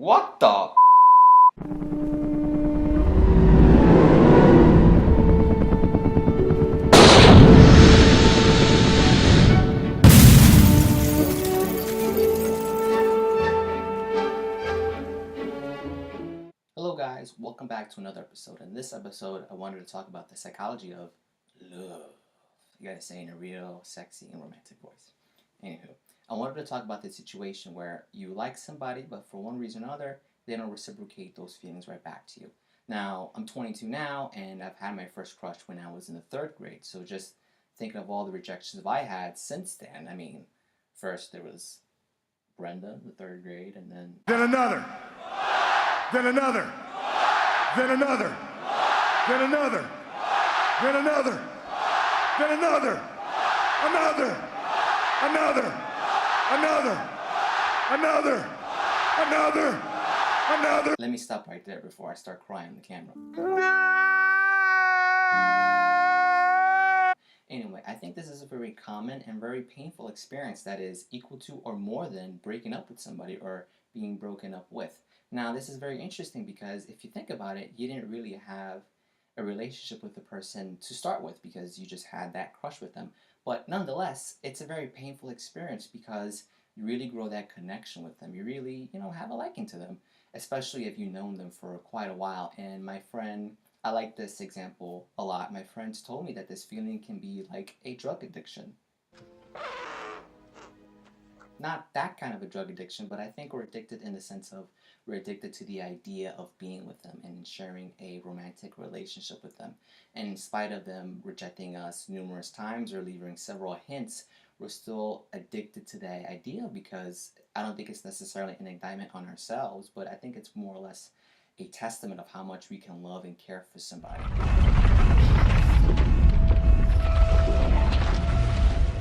What the? Hello guys, welcome back to another episode. In this episode, I wanted to talk about the psychology of love. You gotta say in a real, sexy, and romantic voice. Anywho, I wanted to talk about the situation where you like somebody, but for one reason or another, they don't reciprocate those feelings right back to you. Now, I'm 22 now, and I've had my first crush when I was in the third grade. So just thinking of all the rejections I had since then. I mean, first there was Brenda in the third grade, and Then another. Then another. Then another. Then another. Then another. Then another. Another. Another. Another. Another. Another. Another. Let me stop right there before I start crying on the camera. Anyway, I think this is a very common and very painful experience that is equal to or more than breaking up with somebody or being broken up with. Now, this is very interesting because if you think about it, you didn't really have a relationship with the person to start with because you just had that crush with them. But nonetheless, it's a very painful experience because you really grow that connection with them. You really, have a liking to them, especially if you've known them for quite a while. And my friend, I like this example a lot. My friends told me that this feeling can be like a drug addiction. Not that kind of a drug addiction, but I think we're addicted in the sense of we're addicted to the idea of being with them and sharing a romantic relationship with them. And in spite of them rejecting us numerous times or leaving several hints, we're still addicted to that idea because I don't think it's necessarily an indictment on ourselves, but I think it's more or less a testament of how much we can love and care for somebody.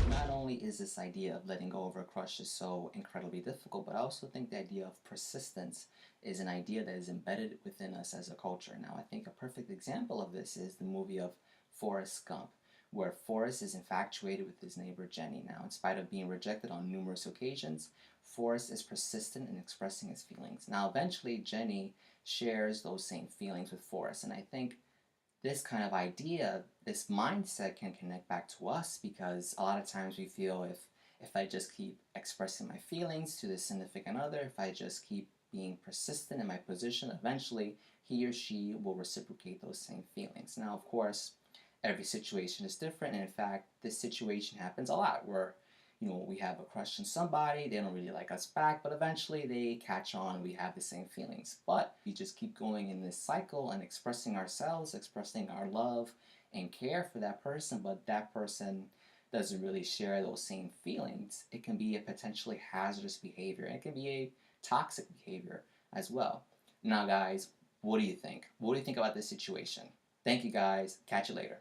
Not only is this idea of letting go of a crush is so incredibly difficult, but I also think the idea of persistence is an idea that is embedded within us as a culture. Now, I think a perfect example of this is the movie of Forrest Gump, where Forrest is infatuated with his neighbor Jenny. Now, in spite of being rejected on numerous occasions, Forrest is persistent in expressing his feelings. Now, eventually, Jenny shares those same feelings with Forrest, and I think this kind of idea, this mindset can connect back to us because a lot of times we feel if I just keep expressing my feelings to the significant other, if I just keep being persistent in my position, eventually he or she will reciprocate those same feelings. Now, of course, every situation is different, and in fact, this situation happens a lot where we have a crush on somebody, they don't really like us back, but eventually they catch on, we have the same feelings. But we just keep going in this cycle and expressing ourselves, expressing our love and care for that person, but that person doesn't really share those same feelings. It can be a potentially hazardous behavior, and it can be a toxic behavior as well. Now, guys, what do you think? What do you think about this situation? Thank you, guys. Catch you later.